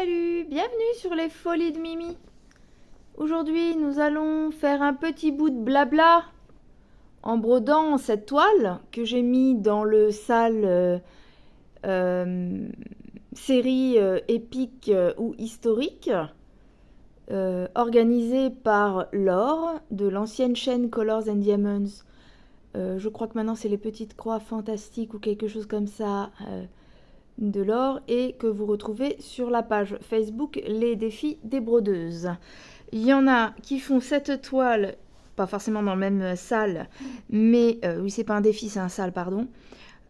Salut, bienvenue sur les folies de Mimi. Aujourd'hui, nous allons faire un petit bout de blabla en brodant cette toile que j'ai mis dans le sale série épique ou historique organisée par Laure de l'ancienne chaîne Colors and Diamonds. Je crois que maintenant c'est les petites croix fantastiques ou quelque chose comme ça de Laure et que vous retrouvez sur la page Facebook Les Défis des Brodeuses. Il y en a qui font cette toile, pas forcément dans la même salle, mais oui, c'est pas un défi, c'est un salle, pardon.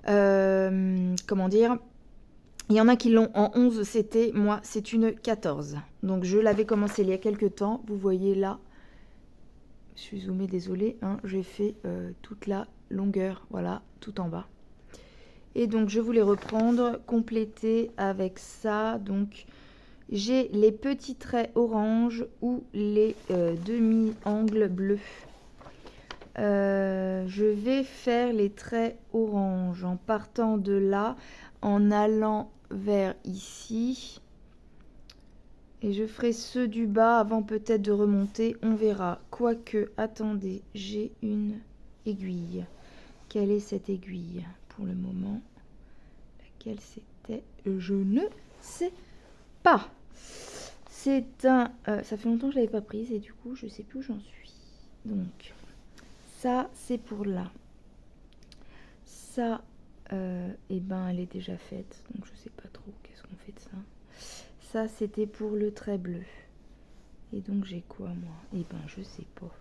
Comment dire? Il y en a qui l'ont en 11 CT, moi c'est une 14. Donc je l'avais commencé il y a quelques temps, vous voyez là. Je suis zoomée, désolée, hein, j'ai fait toute la longueur, voilà, tout en bas. Et donc je voulais reprendre, compléter avec ça. Donc j'ai les petits traits orange ou les demi-angles bleus. Je vais faire les traits orange en partant de là, en allant vers ici. Et je ferai ceux du bas avant peut-être de remonter, on verra. Quoique, attendez, j'ai une aiguille. Quelle est cette aiguille pour le moment? Laquelle c'était? Je ne sais pas. C'est un... ça fait longtemps que je ne l'avais pas prise et du coup, je ne sais plus où j'en suis. Donc, ça, c'est pour là. Ça, eh ben, elle est déjà faite. Donc, je ne sais pas trop qu'est-ce qu'on fait de ça. Ça, c'était pour le trait bleu. Et donc, j'ai quoi, moi? Eh ben, je sais pas.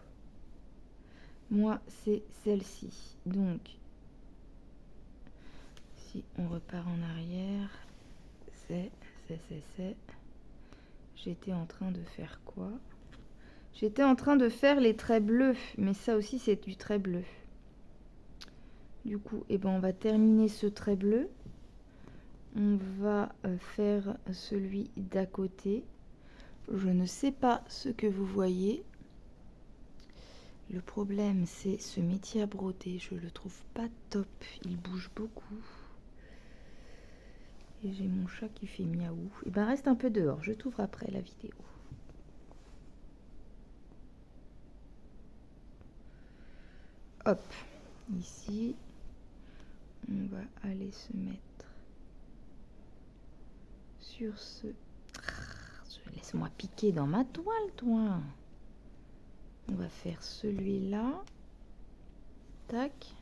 Moi, c'est celle-ci. Donc, si on repart en arrière, c'est. J'étais en train de faire quoi? J'étais en train de faire les traits bleus, mais ça aussi, c'est du trait bleu. Du coup, eh ben, on va terminer ce trait bleu. On va faire celui d'à côté. Je ne sais pas ce que vous voyez. Le problème, c'est ce métier à broder. Je le trouve pas top. Il bouge beaucoup. Et j'ai mon chat qui fait miaou. Et ben, reste un peu dehors. Je t'ouvre après la vidéo. Hop. Ici, on va aller se mettre sur ce... Laisse-moi piquer dans ma toile, toi. On va faire celui-là. Tac.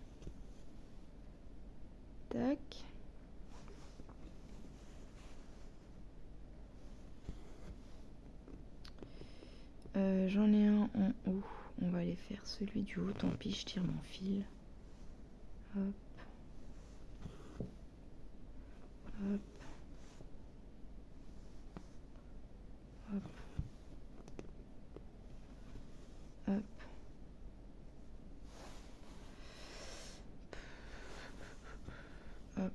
Tac. J'en ai un en haut. On va aller faire celui du haut. Tant pis, je tire mon fil. Hop. Hop. Hop. Hop. Hop.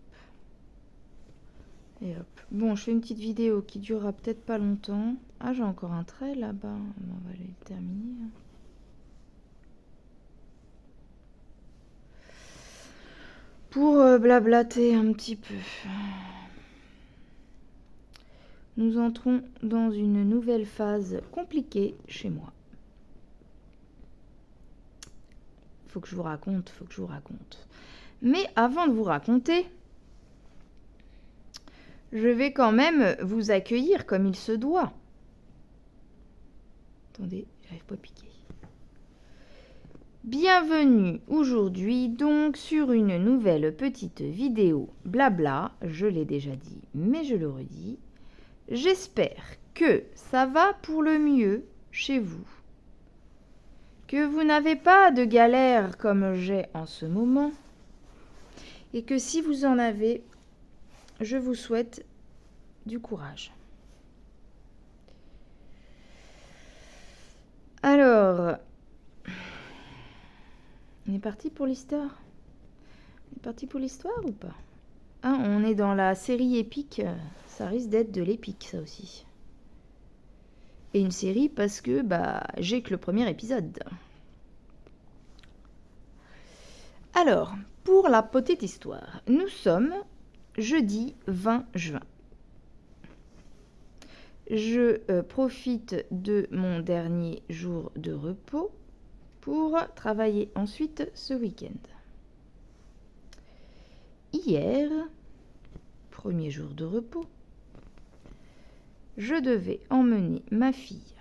Et hop. Bon, je fais une petite vidéo qui durera peut-être pas longtemps. Ah, j'ai encore un trait là-bas. On va aller le terminer. Pour blablater un petit peu. Nous entrons dans une nouvelle phase compliquée chez moi. Faut que je vous raconte, Mais avant de vous raconter, je vais quand même vous accueillir comme il se doit. Attendez, j'arrive pas à piquer. Bienvenue aujourd'hui donc sur une nouvelle petite vidéo blabla. Je l'ai déjà dit, mais je le redis. J'espère que ça va pour le mieux chez vous. Que vous n'avez pas de galère comme j'ai en ce moment. Et que si vous en avez, je vous souhaite du courage. Alors, on est parti pour l'histoire? On est parti pour l'histoire ou pas? Ah, on est dans la série épique, ça risque d'être de l'épique ça aussi. Et une série parce que j'ai que le premier épisode. Alors, pour la petite histoire, nous sommes jeudi 20 juin. je profite de mon dernier jour de repos pour travailler ensuite ce week-end. Hier, premier jour de repos, je devais emmener ma fille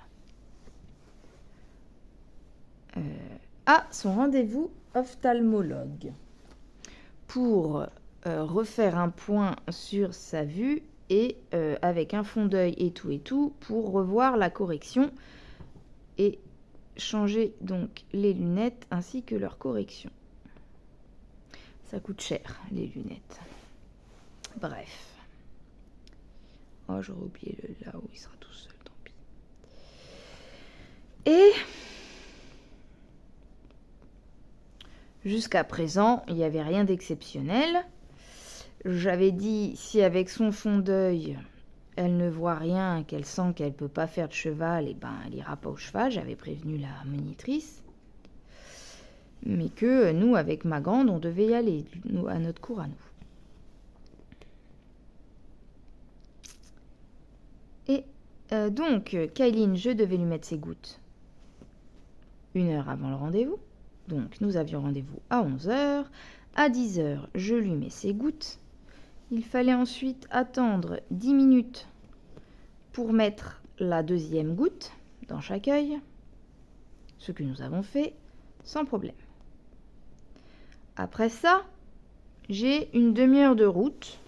à son rendez-vous ophtalmologue pour refaire un point sur sa vue et avec un fond d'œil et tout pour revoir la correction et changer donc les lunettes ainsi que leur correction. Ça coûte cher les lunettes. Bref. Oh, j'aurais oublié là où il sera tout seul, tant pis. Et jusqu'à présent, il n'y avait rien d'exceptionnel. J'avais dit, si avec son fond d'œil, elle ne voit rien, qu'elle sent qu'elle ne peut pas faire de cheval, et ben, elle n'ira pas au cheval. J'avais prévenu la monitrice. Mais que nous, avec ma grande, on devait y aller, nous, à notre cours à nous. Et donc, Kailine, je devais lui mettre ses gouttes 1 heure avant le rendez-vous. Donc, nous avions rendez-vous à 11h. À 10h, je lui mets ses gouttes. Il fallait ensuite attendre 10 minutes pour mettre la deuxième goutte dans chaque œil. Ce que nous avons fait sans problème. Après ça, j'ai une demi-heure de route,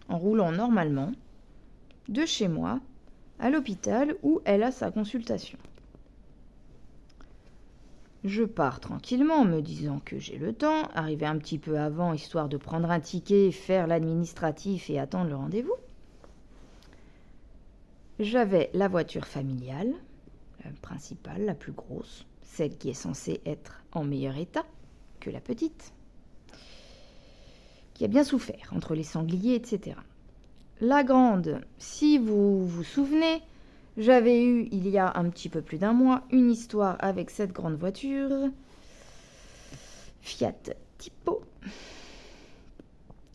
en roulant normalement, de chez moi à l'hôpital où elle a sa consultation. Je pars tranquillement en me disant que j'ai le temps, arriver un petit peu avant histoire de prendre un ticket, faire l'administratif et attendre le rendez-vous. J'avais la voiture familiale, la principale, la plus grosse, celle qui est censée être en meilleur état que la petite, qui a bien souffert entre les sangliers, etc. La grande, si vous vous souvenez, j'avais eu, il y a un petit peu plus d'1 mois, une histoire avec cette grande voiture, Fiat Tipo,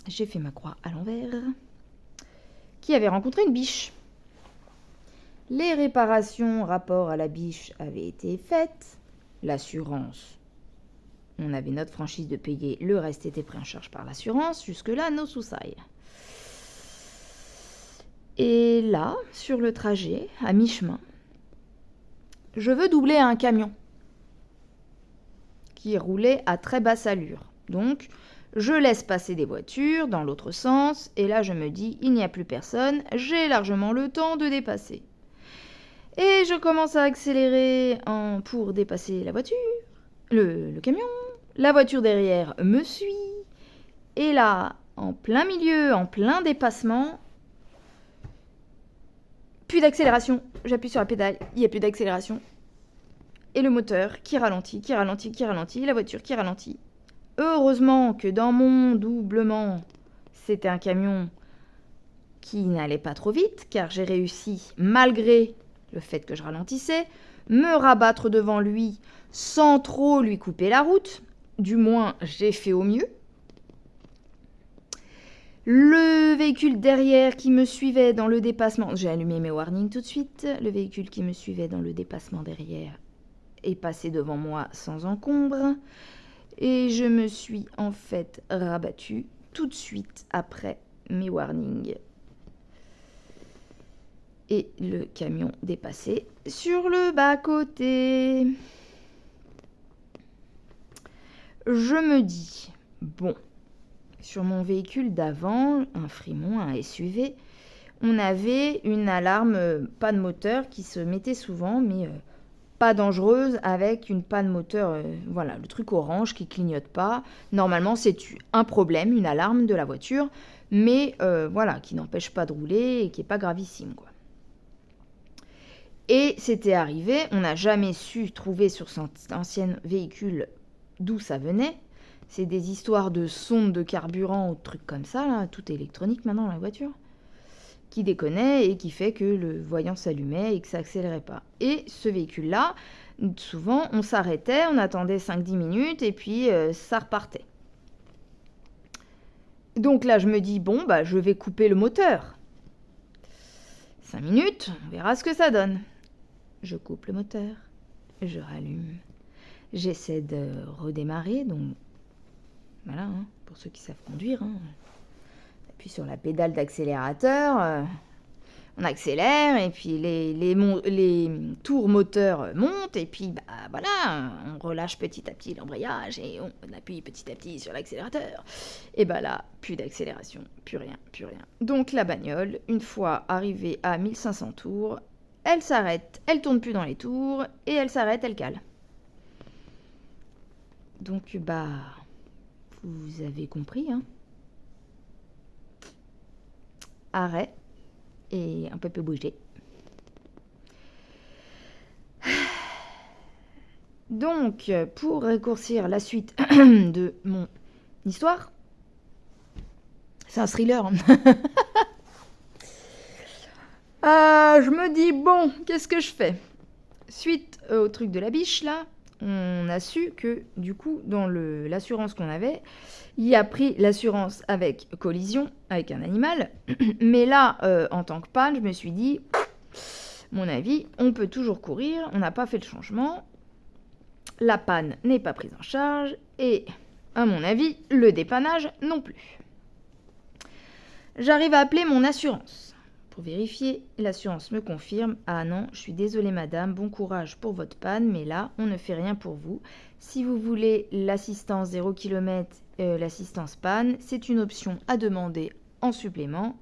j'ai fait ma croix à l'envers, qui avait rencontré une biche. Les réparations rapport à la biche avaient été faites, l'assurance, on avait notre franchise de payer, le reste était pris en charge par l'assurance, jusque-là, no soucis. Et là, sur le trajet, à mi-chemin, je veux doubler un camion qui roulait à très basse allure. Donc, je laisse passer des voitures dans l'autre sens, et là je me dis, il n'y a plus personne, j'ai largement le temps de dépasser. Et je commence à accélérer pour dépasser la voiture, le camion. La voiture derrière me suit, et là, en plein milieu, en plein dépassement, plus d'accélération, j'appuie sur la pédale, il n'y a plus d'accélération. Et le moteur qui ralentit, la voiture qui ralentit. Heureusement que dans mon doublement, c'était un camion qui n'allait pas trop vite, car j'ai réussi, malgré le fait que je ralentissais, me rabattre devant lui sans trop lui couper la route. Du moins, j'ai fait au mieux. Le véhicule derrière qui me suivait dans le dépassement, j'ai allumé mes warnings tout de suite, le véhicule qui me suivait dans le dépassement derrière est passé devant moi sans encombre et je me suis en fait rabattue tout de suite après mes warnings. Et le camion dépassé sur le bas-côté. Je me dis, bon, sur mon véhicule d'avant, un Fremont, un SUV, on avait une alarme panne moteur qui se mettait souvent, mais pas dangereuse, avec une panne moteur, voilà, le truc orange qui clignote pas. Normalement, c'est un problème, une alarme de la voiture, mais voilà, qui n'empêche pas de rouler et qui n'est pas gravissime, quoi. Et c'était arrivé, on n'a jamais su trouver sur cet ancien véhicule d'où ça venait. C'est des histoires de sondes de carburant ou de trucs comme ça, là, tout est électronique maintenant dans la voiture, qui déconnait et qui fait que le voyant s'allumait et que ça accélérait pas. Et ce véhicule-là, souvent, on s'arrêtait, on attendait 5-10 minutes et puis ça repartait. Donc là, je me dis, bon, bah, je vais couper le moteur. 5 minutes, on verra ce que ça donne. Je coupe le moteur, je rallume. J'essaie de redémarrer, donc voilà, hein, pour ceux qui savent conduire. Hein. Appuie sur la pédale d'accélérateur, on accélère, et puis les tours moteurs montent, et puis voilà, on relâche petit à petit l'embrayage, et on appuie petit à petit sur l'accélérateur. Et là, plus d'accélération, plus rien, plus rien. Donc la bagnole, une fois arrivée à 1500 tours, elle s'arrête, elle tourne plus dans les tours, et elle s'arrête, elle cale. Donc vous avez compris, hein. Arrêt, et un peu bouger. Donc, pour raccourcir la suite de mon histoire, c'est un thriller. Je me dis, bon, qu'est-ce que je fais? Suite au truc de la biche, là, on a su que, du coup, dans l'assurance qu'on avait, il y a pris l'assurance avec collision avec un animal. Mais là, en tant que panne, je me suis dit, mon avis, on peut toujours courir, on n'a pas fait le changement. La panne n'est pas prise en charge et, à mon avis, le dépannage non plus. J'arrive à appeler mon assurance. Pour vérifier, l'assurance me confirme « Ah non, je suis désolée madame, bon courage pour votre panne, mais là, on ne fait rien pour vous. Si vous voulez l'assistance 0 km, l'assistance panne, c'est une option à demander en supplément.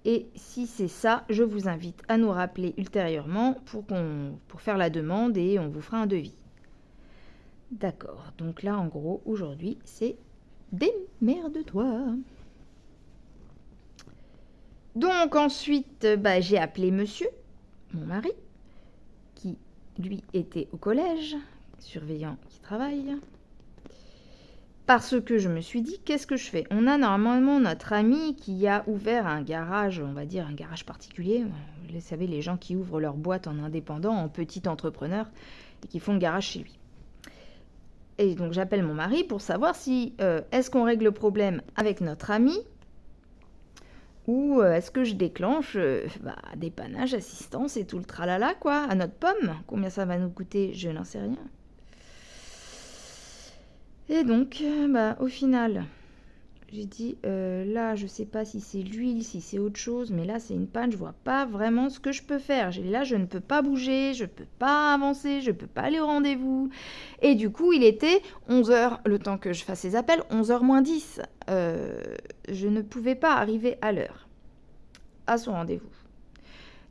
Et si c'est ça, je vous invite à nous rappeler ultérieurement pour faire la demande et on vous fera un devis. » D'accord, donc là, en gros, aujourd'hui, c'est démerde-toi. Donc ensuite, j'ai appelé monsieur, mon mari, qui lui était au collège, surveillant qui travaille. Parce que je me suis dit, qu'est-ce que je fais? On a normalement notre ami qui a ouvert un garage, on va dire un garage particulier. Vous savez, les gens qui ouvrent leur boîte en indépendant, en petit entrepreneur, et qui font le garage chez lui. Et donc j'appelle mon mari pour savoir si est-ce qu'on règle le problème avec notre ami ou est-ce que je déclenche dépannage, assistance et tout le tralala quoi, à notre pomme. Combien ça va nous coûter, je n'en sais rien. Et donc, au final, j'ai dit, là, je sais pas si c'est l'huile, si c'est autre chose, mais là, c'est une panne, je vois pas vraiment ce que je peux faire. Là, je ne peux pas bouger, je peux pas avancer, je peux pas aller au rendez-vous. Et du coup, il était 11h, le temps que je fasse ces appels, 11h moins 10. Je ne pouvais pas arriver à l'heure, à son rendez-vous.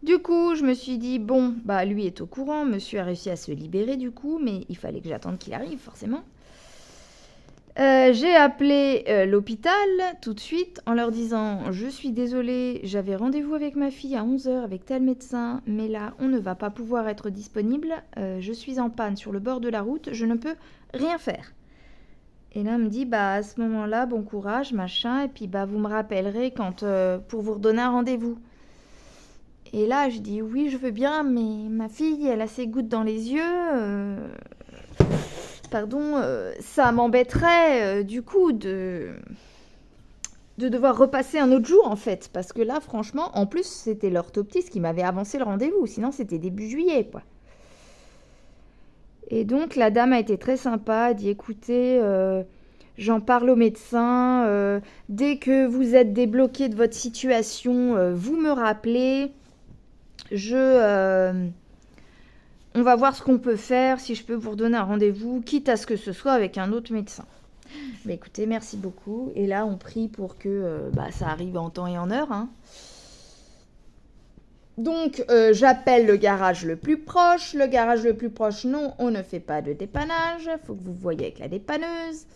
Du coup, je me suis dit, bon, lui est au courant, monsieur a réussi à se libérer du coup, mais il fallait que j'attende qu'il arrive, forcément. J'ai appelé l'hôpital tout de suite en leur disant « Je suis désolée, j'avais rendez-vous avec ma fille à 11h avec tel médecin, mais là, on ne va pas pouvoir être disponible. Je suis en panne sur le bord de la route, je ne peux rien faire. » Et là, on me dit « à ce moment-là, bon courage, machin, et puis vous me rappellerez pour vous redonner un rendez-vous. » Et là, je dis « Oui, je veux bien, mais ma fille, elle a ses gouttes dans les yeux. Ça m'embêterait du coup de devoir repasser un autre jour en fait, parce que là franchement, en plus c'était l'orthoptiste qui m'avait avancé le rendez-vous, sinon c'était début juillet quoi. Et donc la dame a été très sympa, a dit écoutez, j'en parle au médecin, dès que vous êtes débloqué de votre situation, vous me rappelez, on va voir ce qu'on peut faire, si je peux vous redonner un rendez-vous, quitte à ce que ce soit avec un autre médecin. Écoutez, merci beaucoup. Et là, on prie pour que ça arrive en temps et en heure. Hein. Donc, j'appelle le garage le plus proche. Le garage le plus proche, non, on ne fait pas de dépannage. Il faut que vous voyiez avec la dépanneuse.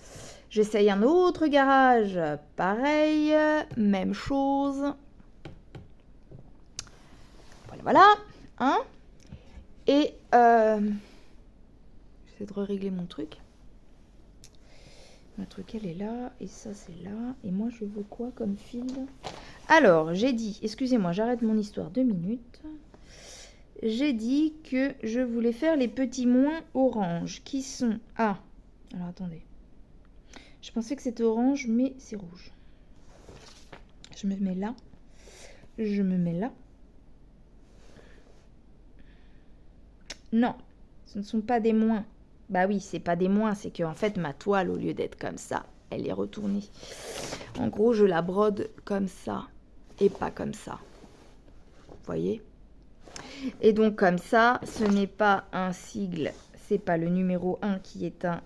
J'essaye un autre garage, pareil, même chose. Voilà. Hein. Et j'essaie de régler mon truc. Ma truc, elle est là. Et ça, c'est là. Et moi, je veux quoi comme fil? Alors, j'ai dit... Excusez-moi, j'arrête mon histoire 2 minutes. J'ai dit que je voulais faire les petits moins orange. Qui sont... Ah, alors attendez. Je pensais que c'était orange, mais c'est rouge. Je me mets là. Je me mets là. Non, ce ne sont pas des moins. Bah oui, c'est pas des moins, c'est que en fait ma toile, au lieu d'être comme ça, elle est retournée. En gros, je la brode comme ça et pas comme ça. Vous voyez? Et donc comme ça, ce n'est pas un sigle, c'est pas le numéro 1 qui est un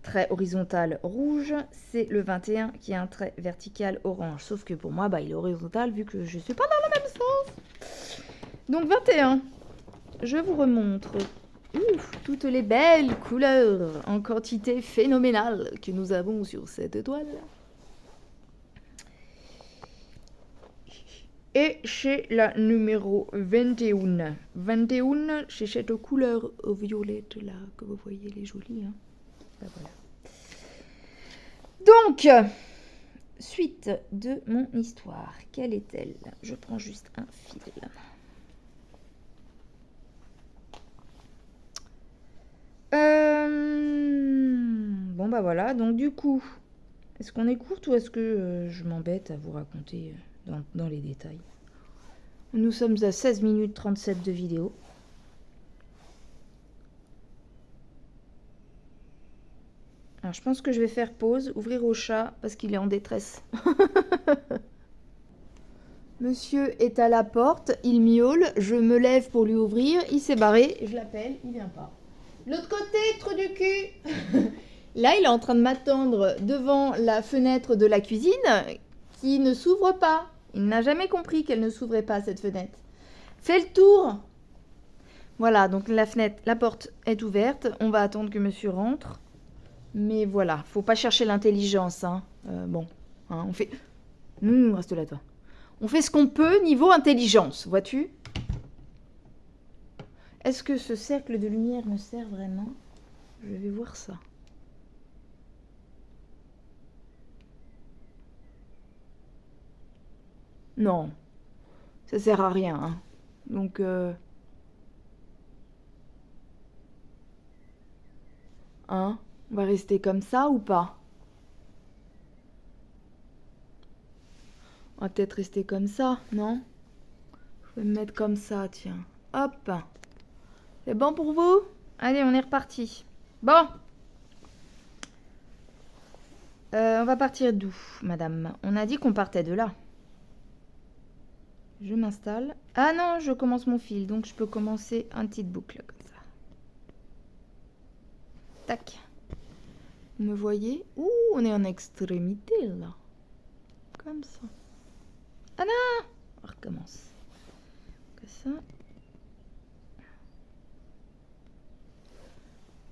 trait horizontal rouge, c'est le 21 qui est un trait vertical orange. Sauf que pour moi, bah, il est horizontal vu que je suis pas dans le même sens. Donc 21, je vous remontre toutes les belles couleurs en quantité phénoménale que nous avons sur cette toile. Et chez la numéro 21. 21, c'est cette couleur violette là que vous voyez, elle est jolie. Hein. Ben voilà. Donc, suite de mon histoire, quelle est-elle? Je prends juste un fil. Bon bah voilà, donc du coup, est-ce qu'on écoute ou est-ce que je m'embête à vous raconter dans les détails? Nous sommes à 16 minutes 37 de vidéo. Alors je pense que je vais faire pause, ouvrir au chat parce qu'il est en détresse. Monsieur est à la porte, il miaule, je me lève pour lui ouvrir, il s'est barré, je l'appelle, il vient pas. L'autre côté, trou du cul. Là, il est en train de m'attendre devant la fenêtre de la cuisine qui ne s'ouvre pas. Il n'a jamais compris qu'elle ne s'ouvrait pas, cette fenêtre. Fais le tour. Voilà, donc la fenêtre, la porte est ouverte. On va attendre que monsieur rentre. Mais voilà, faut pas chercher l'intelligence. Hein. Bon, hein, on fait... reste là, toi. On fait ce qu'on peut niveau intelligence, vois-tu? Est-ce que ce cercle de lumière me sert vraiment? Je vais voir ça. Non, ça sert à rien. Hein. Donc, hein, on va rester comme ça ou pas? On va peut-être rester comme ça, non? Je vais me mettre comme ça, tiens. Hop. C'est bon pour vous? Allez, on est reparti. Bon. On va partir d'où, madame? On a dit qu'on partait de là. Je m'installe. Ah non, je commence mon fil, donc je peux commencer une petite boucle comme ça. Tac. Vous me voyez? Ouh, on est en extrémité là. Comme ça. Ah non! On recommence. Comme ça.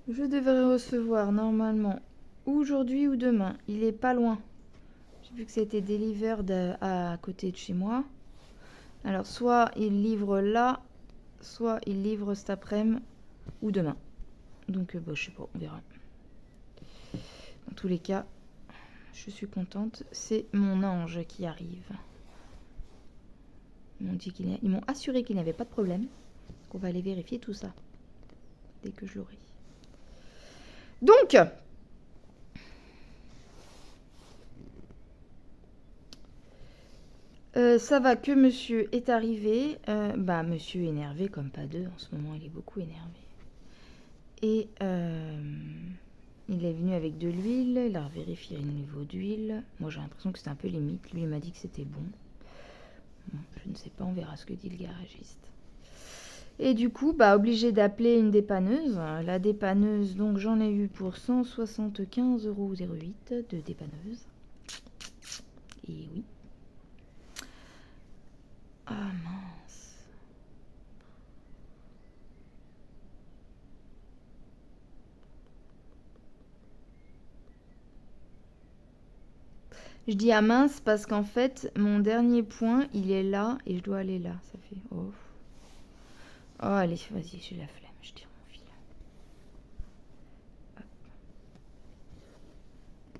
Je devrais recevoir normalement aujourd'hui ou demain. Il est pas loin. J'ai vu que c'était delivered à côté de chez moi. Alors, soit il livre là, soit il livre cet après-midi ou demain. Donc, bah, je sais pas, on verra. Dans tous les cas, je suis contente. C'est mon ange qui arrive. Ils m'ont assuré qu'il n'y avait pas de problème. Donc, on va aller vérifier tout ça dès que je l'aurai. Donc, ça va que monsieur est arrivé. Monsieur est énervé comme pas deux. En ce moment, il est beaucoup énervé. Et il est venu avec de l'huile. Il a vérifié le niveau d'huile. Moi, j'ai l'impression que c'était un peu limite. Lui, il m'a dit que c'était bon. Je ne sais pas, on verra ce que dit le garagiste. Et du coup, obligé d'appeler une dépanneuse. La dépanneuse, donc j'en ai eu pour 175,08 € de dépanneuse. Et oui. Ah mince. Je dis ah mince parce qu'en fait, mon dernier point, il est là et je dois aller là. Ça fait... Oh, allez, vas-y, j'ai la flemme, je tire mon fil. Hop.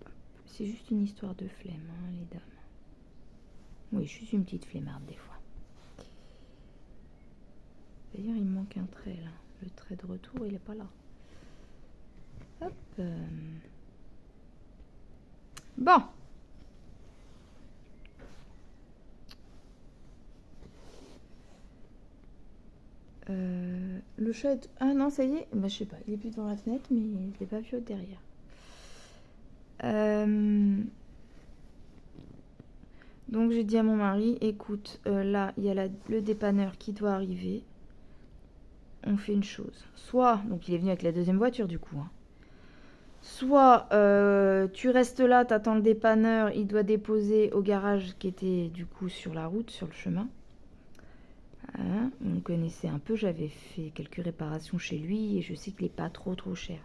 Hop. C'est juste une histoire de flemme, hein, les dames. Oui, je suis une petite flemmarde des fois. D'ailleurs, il me manque un trait là. Le trait de retour, il n'est pas là. Hop. Bon. Le Le chat est... Ah non, ça y est. Bah, je sais pas, il est plus devant la fenêtre, mais je l'ai pas vu derrière. Donc j'ai dit à mon mari, écoute, là, il y a le dépanneur qui doit arriver. On fait une chose. Soit, donc il est venu avec la deuxième voiture du coup. Hein. Soit tu restes là, t'attends le dépanneur, il doit déposer au garage qui était du coup sur la route, sur le chemin. Hein, on le connaissait un peu, j'avais fait quelques réparations chez lui et je sais qu'il n'est pas trop cher.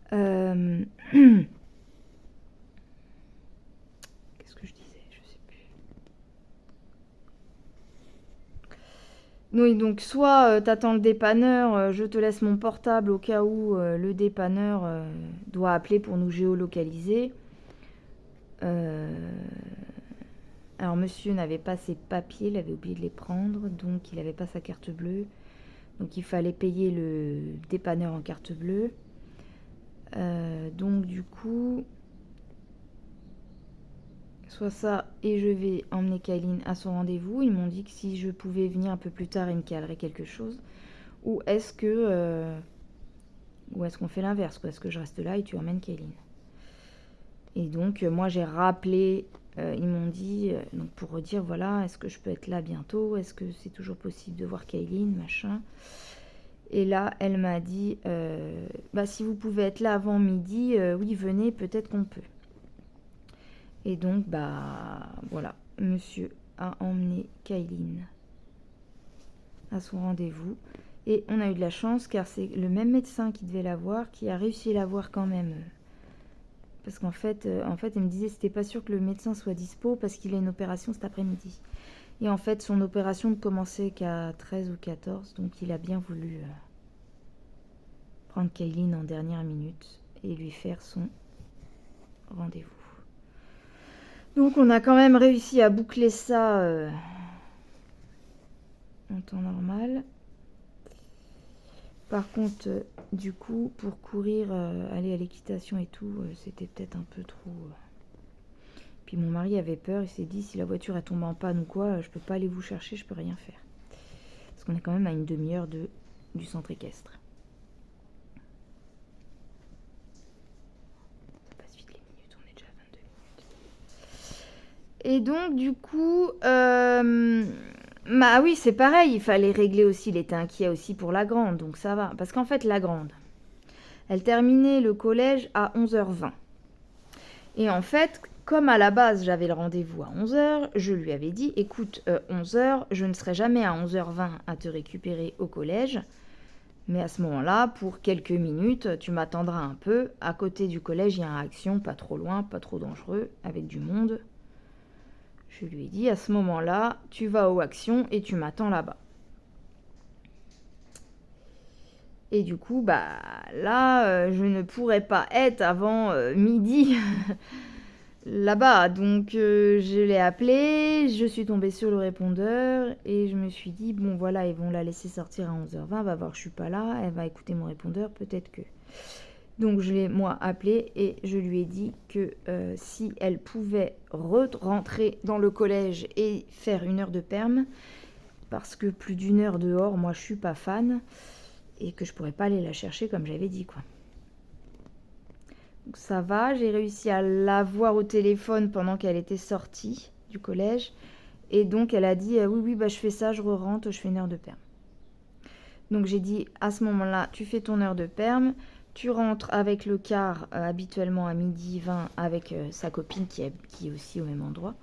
Qu'est-ce que je disais? Je sais plus. Oui, donc soit t'attends le dépanneur, je te laisse mon portable au cas où le dépanneur doit appeler pour nous géolocaliser. Alors monsieur n'avait pas ses papiers, il avait oublié de les prendre, donc il n'avait pas sa carte bleue. Donc il fallait payer le dépanneur en carte bleue. Donc du coup, soit ça et je vais emmener Kailine à son rendez-vous. Ils m'ont dit que si je pouvais venir un peu plus tard, ils me caleraient quelque chose. Ou est-ce qu'on fait l'inverse, est-ce que je reste là et tu emmènes Kailine? Et donc moi j'ai rappelé, ils m'ont dit, donc pour redire voilà, est-ce que je peux être là bientôt? Est-ce que c'est toujours possible de voir Kailine, machin? Et là, elle m'a dit, si vous pouvez être là avant midi, oui, venez, peut-être qu'on peut. Et donc, voilà, monsieur a emmené Kailine à son rendez-vous. Et on a eu de la chance, car c'est le même médecin qui devait la voir, qui a réussi à la voir quand même. Parce qu'en fait, elle me disait, c'était pas sûr que le médecin soit dispo, parce qu'il a une opération cet après-midi. Et en fait, son opération ne commençait qu'à 13 ou 14, donc il a bien voulu prendre Kailine en dernière minute et lui faire son rendez-vous. Donc on a quand même réussi à boucler ça en temps normal. Par contre, du coup, pour courir, aller à l'équitation et tout, c'était peut-être un peu trop... Puis mon mari avait peur, il s'est dit, si la voiture elle tombe en panne ou quoi, je peux pas aller vous chercher, je peux rien faire. Parce qu'on est quand même à une demi-heure du centre équestre. Ça passe vite les minutes, on est déjà à 22 minutes. Et donc, du coup, oui, c'est pareil, il fallait régler aussi, il était inquiet aussi pour la grande, donc ça va. Parce qu'en fait, la grande, elle terminait le collège à 11h20. Et en fait, comme à la base, j'avais le rendez-vous à 11h, je lui avais dit, écoute, 11h, je ne serai jamais à 11h20 à te récupérer au collège, mais à ce moment-là, pour quelques minutes, tu m'attendras un peu. À côté du collège, il y a un Action, pas trop loin, pas trop dangereux, avec du monde. Je lui ai dit, à ce moment-là, tu vas au Action et tu m'attends là-bas. Et du coup, là, je ne pourrais pas être avant midi là-bas. Donc, je l'ai appelé, je suis tombée sur le répondeur et je me suis dit, bon voilà, ils vont la laisser sortir à 11h20, elle va voir que je suis pas là, elle va écouter mon répondeur, peut-être que... Donc, je l'ai, moi, appelé et je lui ai dit que si elle pouvait rentrer dans le collège et faire 1 heure de perm, parce que plus d'1 heure dehors, moi, je suis pas fan, et que je pourrais pas aller la chercher comme j'avais dit, quoi. Donc ça va, j'ai réussi à la voir au téléphone pendant qu'elle était sortie du collège. Et donc elle a dit, oui, je fais ça, je rentre, je fais 1 heure de perm. Donc j'ai dit, à ce moment-là, tu fais ton heure de perm, tu rentres avec le car habituellement à 12h20 avec sa copine qui est aussi au même endroit.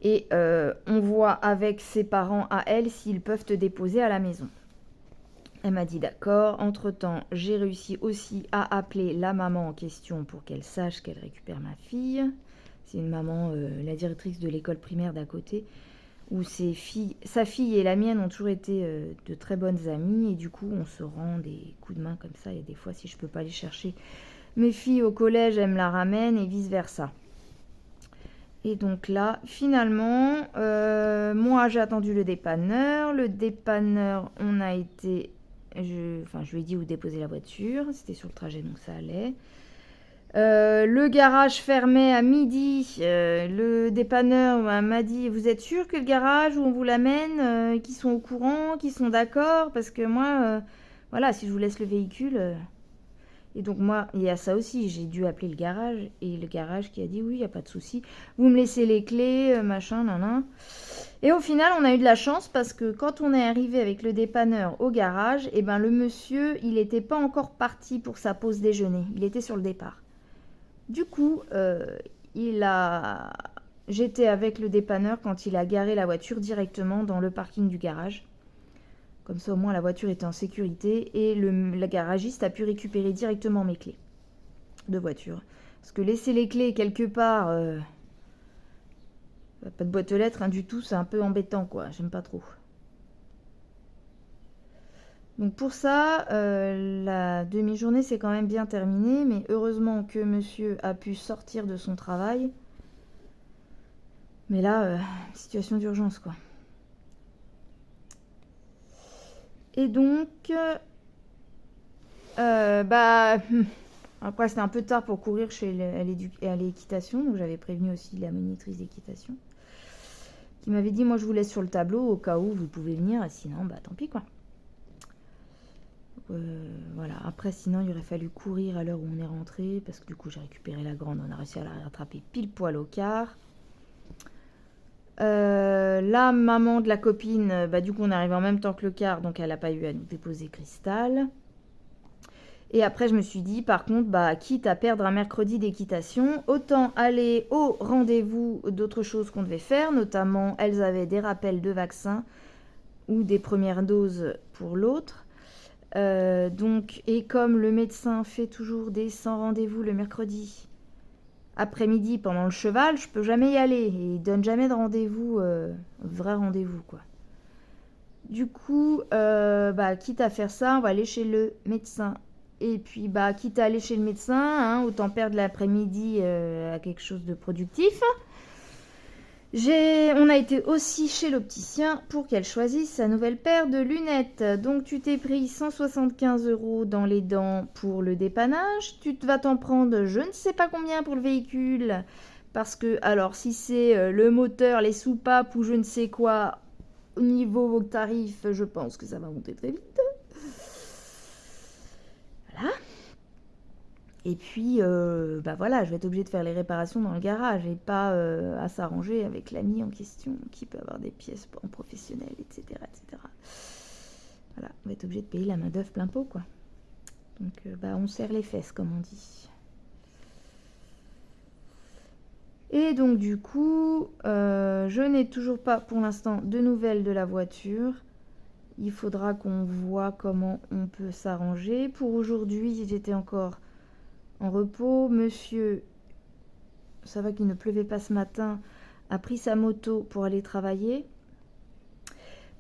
Et on voit avec ses parents à elle s'ils peuvent te déposer à la maison. Elle m'a dit d'accord. Entre-temps, j'ai réussi aussi à appeler la maman en question pour qu'elle sache qu'elle récupère ma fille. C'est une maman, la directrice de l'école primaire d'à côté, où sa fille et la mienne ont toujours été de très bonnes amies. Et du coup, on se rend des coups de main comme ça. Et des fois, si je peux pas aller chercher mes filles au collège, elle me la ramène et vice-versa. Et donc là, finalement, moi, j'ai attendu le dépanneur. Le dépanneur, on a été... Je lui ai dit où déposer la voiture. C'était sur le trajet, donc ça allait. Le garage fermait à midi. Le dépanneur m'a dit: vous êtes sûr que le garage où on vous l'amène, qu'ils sont au courant, qu'ils sont d'accord? Parce que moi, voilà, si je vous laisse le véhicule. Et donc moi, il y a ça aussi, j'ai dû appeler le garage. Et le garage qui a dit: oui, il n'y a pas de souci. Vous me laissez les clés, machin, nan. Et au final, on a eu de la chance parce que quand on est arrivé avec le dépanneur au garage, et ben le monsieur, il n'était pas encore parti pour sa pause déjeuner. Il était sur le départ. Du coup, j'étais avec le dépanneur quand il a garé la voiture directement dans le parking du garage. Comme ça, au moins, la voiture était en sécurité et le garagiste a pu récupérer directement mes clés de voiture. Parce que laisser les clés quelque part, pas de boîte aux lettres, du tout, c'est un peu embêtant, quoi. J'aime pas trop. Donc pour ça, la demi-journée s'est quand même bien terminée, mais heureusement que monsieur a pu sortir de son travail. Mais là, situation d'urgence, quoi. Et donc, après c'était un peu tard pour courir à l'équitation, donc j'avais prévenu aussi la monitrice d'équitation, qui m'avait dit: moi je vous laisse sur le tableau au cas où vous pouvez venir, sinon bah tant pis quoi. Voilà, après sinon il aurait fallu courir à l'heure où on est rentré, parce que du coup j'ai récupéré la grande, on a réussi à la rattraper pile poil au quart. La maman de la copine, du coup on est arrivé en même temps que le car, donc elle n'a pas eu à nous déposer Cristal. Et après je me suis dit, par contre, quitte à perdre un mercredi d'équitation, autant aller au rendez-vous d'autres choses qu'on devait faire, notamment elles avaient des rappels de vaccins ou des premières doses pour l'autre. Et comme le médecin fait toujours des 100 rendez-vous le mercredi après-midi pendant le cheval, je peux jamais y aller et il donne jamais de rendez-vous, vrai rendez-vous quoi. Du coup, quitte à faire ça, on va aller chez le médecin. Et puis, quitte à aller chez le médecin, autant perdre l'après-midi à quelque chose de productif. On a été aussi chez l'opticien pour qu'elle choisisse sa nouvelle paire de lunettes. Donc tu t'es pris 175 € dans les dents pour le dépannage. Tu vas t'en prendre je ne sais pas combien pour le véhicule. Parce que, alors si c'est le moteur, les soupapes ou je ne sais quoi, au niveau tarif, je pense que ça va monter très vite. Voilà. Et puis, voilà, je vais être obligée de faire les réparations dans le garage et pas à s'arranger avec l'ami en question qui peut avoir des pièces en professionnel, etc., etc. Voilà, on va être obligé de payer la main d'œuvre plein pot, quoi. Donc, on serre les fesses, comme on dit. Et donc, du coup, je n'ai toujours pas, pour l'instant, de nouvelles de la voiture. Il faudra qu'on voit comment on peut s'arranger. Pour aujourd'hui, j'étais encore en repos. Monsieur, ça va qu'il ne pleuvait pas ce matin, a pris sa moto pour aller travailler.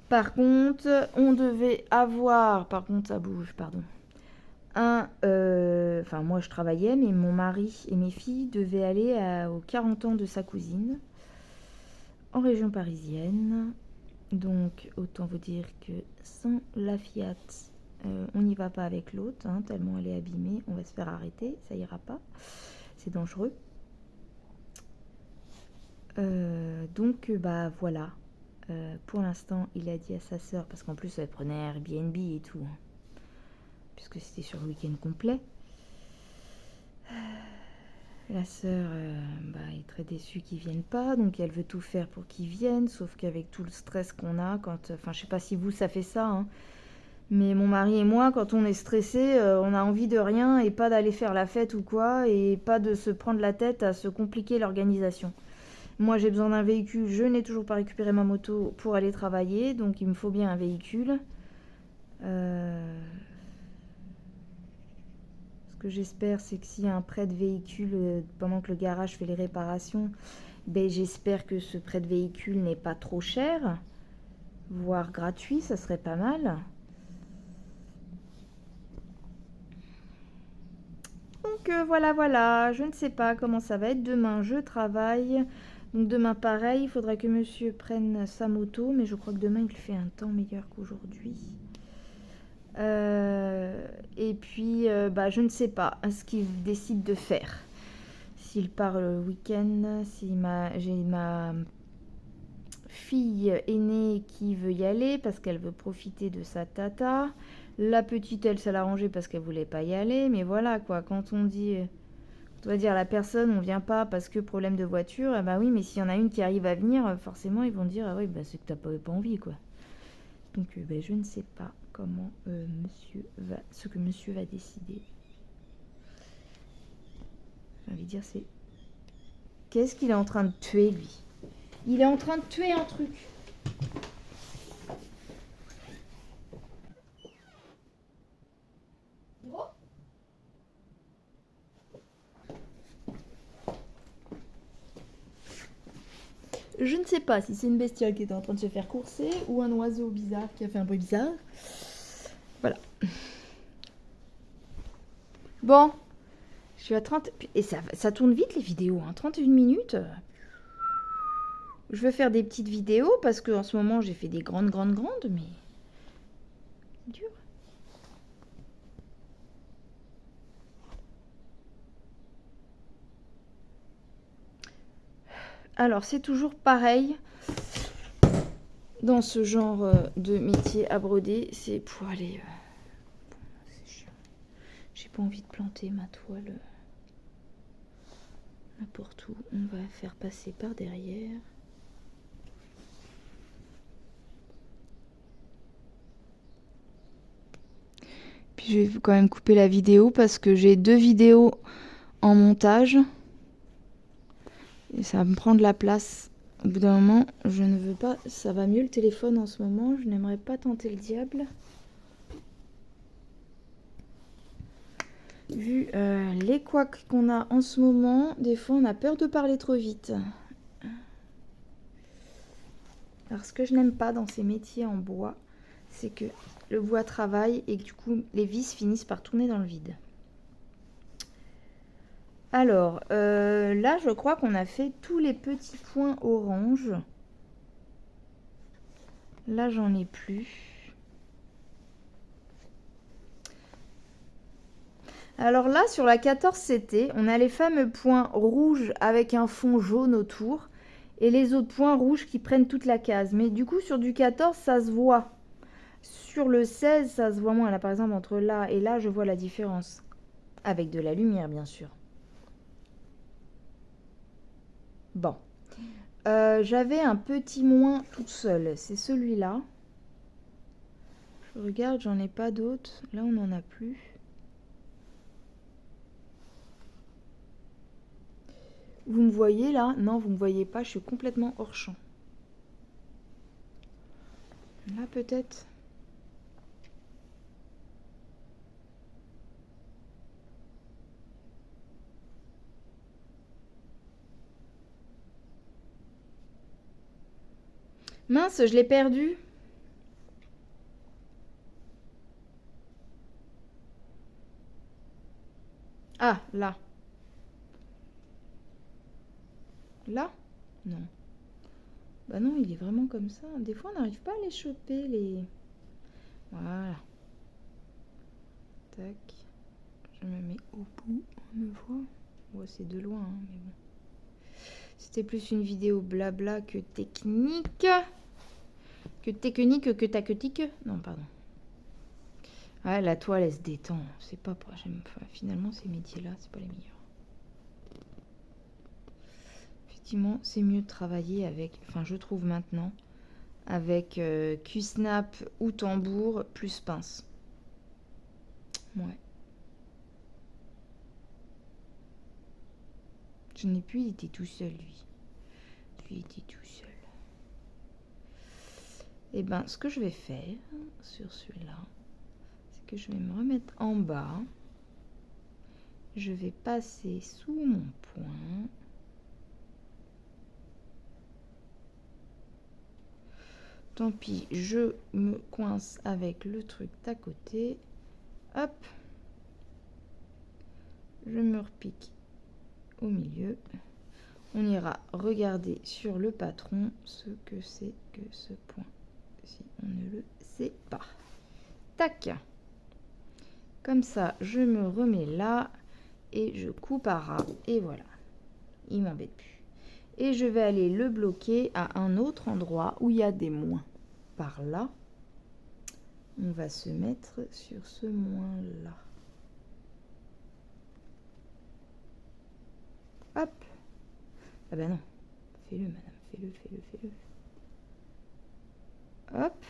Par contre, on devait avoir, ça bouge, pardon. Moi je travaillais, mais mon mari et mes filles devaient aller aux 40 ans de sa cousine en région parisienne. Donc autant vous dire que sans la Fiat, on n'y va pas avec l'autre, tellement elle est abîmée, on va se faire arrêter, ça ira pas, c'est dangereux. Voilà. Pour l'instant, il a dit à sa sœur, parce qu'en plus elle prenait Airbnb et tout, puisque c'était sur le week-end complet. La sœur est très déçue qu'ils viennent pas, donc elle veut tout faire pour qu'ils viennent, sauf qu'avec tout le stress qu'on a, je sais pas si vous ça fait ça, mais mon mari et moi, quand on est stressé, on a envie de rien et pas d'aller faire la fête ou quoi, et pas de se prendre la tête à se compliquer l'organisation. Moi j'ai besoin d'un véhicule, je n'ai toujours pas récupéré ma moto pour aller travailler, donc il me faut bien un véhicule. Ce que j'espère, c'est que s'il y a un prêt de véhicule pendant que le garage fait les réparations, j'espère que ce prêt de véhicule n'est pas trop cher, voire gratuit, ça serait pas mal. Donc voilà, je ne sais pas comment ça va être. Demain, je travaille. Donc demain, pareil, il faudra que monsieur prenne sa moto, mais je crois que demain, il fait un temps meilleur qu'aujourd'hui. Et puis, bah, je ne sais pas ce qu'il décide de faire. S'il part le week-end, si j'ai ma fille aînée qui veut y aller parce qu'elle veut profiter de sa tata. La petite, elle, ça l'a arrangé parce qu'elle voulait pas y aller. Mais voilà, quoi, quand on dit... On doit dire à la personne, on vient pas parce que problème de voiture, eh ben oui, mais s'il y en a une qui arrive à venir, forcément, ils vont dire, ah oui, bah, c'est que t'as pas envie, quoi. Donc, ben, je ne sais pas comment ce que monsieur va décider. J'ai envie de dire, c'est... Qu'est-ce qu'il est en train de tuer, lui? Il est en train de tuer un truc. Je ne sais pas si c'est une bestiole qui était en train de se faire courser ou un oiseau bizarre qui a fait un bruit bizarre. Voilà. Bon. Je suis à 30... Et ça tourne vite les vidéos, hein. 31 minutes. Je veux faire des petites vidéos parce qu'en ce moment j'ai fait des grandes, mais... C'est dur. Alors c'est toujours pareil. Dans ce genre de métier à broder, c'est pour aller... c'est chiant. J'ai pas envie de planter ma toile n'importe où. On va faire passer par derrière. Puis je vais quand même couper la vidéo parce que j'ai 2 vidéos en montage. Et ça va me prendre de la place. Au bout d'un moment, je ne veux pas... Ça va mieux le téléphone en ce moment. Je n'aimerais pas tenter le diable. Vu les couacs qu'on a en ce moment, des fois on a peur de parler trop vite. Alors ce que je n'aime pas dans ces métiers en bois, c'est que le bois travaille et que du coup les vis finissent par tourner dans le vide. Alors là je crois qu'on a fait tous les petits points orange. Là j'en ai plus. Alors là sur la 14 CT, on a les fameux points rouges avec un fond jaune autour. Et les autres points rouges qui prennent toute la case. Mais du coup, sur du 14, ça se voit. Sur le 16, ça se voit moins. Là, par exemple, entre là et là, je vois la différence. Avec de la lumière, bien sûr. Bon. J'avais un petit moins toute seule. C'est celui-là. Je regarde, j'en ai pas d'autres. Là, on n'en a plus. Vous me voyez là? Non, vous me voyez pas. Je suis complètement hors champ. Là, peut-être. Mince, je l'ai perdu. Ah, là. Là? Non. Bah non, il est vraiment comme ça. Des fois, on n'arrive pas à les choper, les... Voilà. Tac. Je me mets au bout, on me voit. Ouais, c'est de loin, hein, mais bon. C'était plus une vidéo blabla que technique. Que technique, que tactique. Non, pardon. Ouais, la toile, elle se détend. C'est pas pour... Finalement, ces métiers-là, c'est pas les meilleurs. Effectivement, c'est mieux de travailler avec... Enfin, je trouve maintenant... Avec Q-snap ou tambour plus pince. Ouais. Je n'ai plus, il était tout seul, lui. Lui était tout seul. Et ben, ce que je vais faire sur celui-là, c'est que je vais me remettre en bas. Je vais passer sous mon point. Tant pis, je me coince avec le truc d'à côté. Hop. Je me repique au milieu. On ira regarder sur le patron ce que c'est que ce point, si on ne le sait pas. Tac. Comme ça, je me remets là et je coupe à ras. Et voilà, il m'embête plus. Et je vais aller le bloquer à un autre endroit où il y a des moins. Par là, on va se mettre sur ce moins-là. Hop. Ah ben non. Fais-le, madame. Fais-le, fais-le, fais-le. Hop.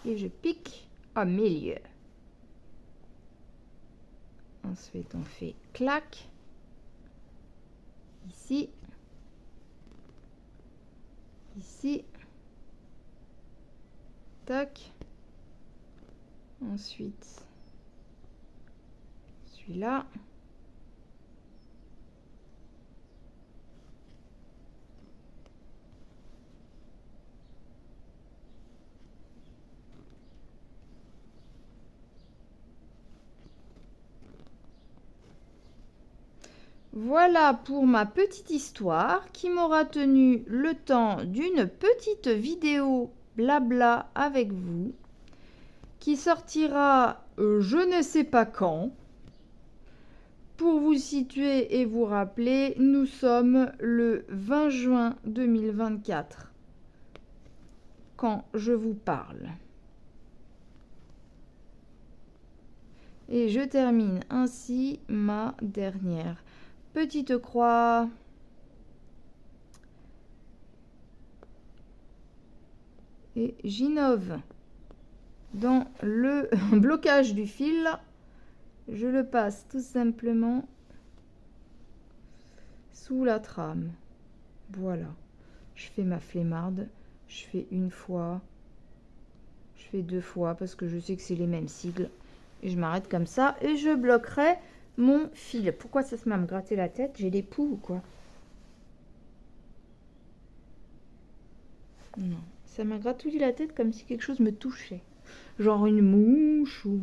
Et je pique au milieu. Ensuite, on fait clac. Ici. Ici. Tac. Ensuite, celui-là. Voilà pour ma petite histoire qui m'aura tenu le temps d'une petite vidéo blabla avec vous qui sortira je ne sais pas quand. Pour vous situer et vous rappeler, nous sommes le 20 juin 2024 quand je vous parle. Et je termine ainsi ma dernière petite croix. Et j'innove dans le blocage du fil. Je le passe tout simplement sous la trame. Voilà. Je fais ma flemmarde. Je fais une fois. Je fais 2 fois parce que je sais que c'est les mêmes sigles. Et je m'arrête comme ça et je bloquerai mon fil. Pourquoi ça se met à me gratter la tête? J'ai des poux ou quoi? Non. Ça m'a gratouillé la tête comme si quelque chose me touchait. Genre une mouche ou...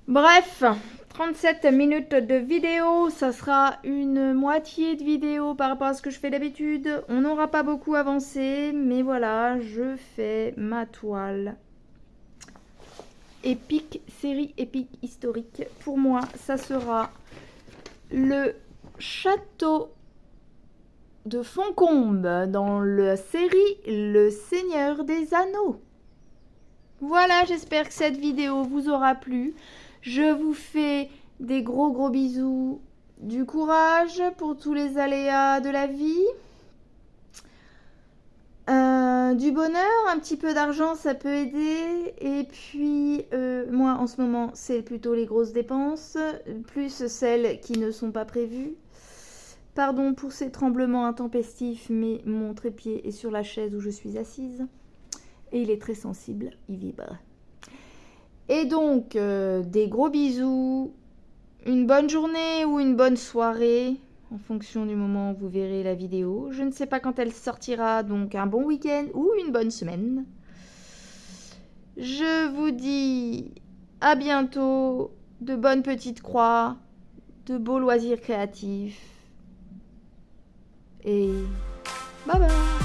Bref, 37 minutes de vidéo, ça sera une moitié de vidéo par rapport à ce que je fais d'habitude. On n'aura pas beaucoup avancé, mais voilà, je fais ma toile épique, série épique historique. Pour moi, ça sera le château de Fontcombe dans la série Le Seigneur des Anneaux. Voilà, j'espère que cette vidéo vous aura plu. Je vous fais des gros bisous, du courage pour tous les aléas de la vie, du bonheur, un petit peu d'argent ça peut aider. Et puis moi en ce moment c'est plutôt les grosses dépenses, plus celles qui ne sont pas prévues. Pardon pour ces tremblements intempestifs, mais mon trépied est sur la chaise où je suis assise. Et il est très sensible, il vibre. Et donc, des gros bisous, une bonne journée ou une bonne soirée, en fonction du moment où vous verrez la vidéo. Je ne sais pas quand elle sortira, donc un bon week-end ou une bonne semaine. Je vous dis à bientôt, de bonnes petites croix, de beaux loisirs créatifs. Et bye bye!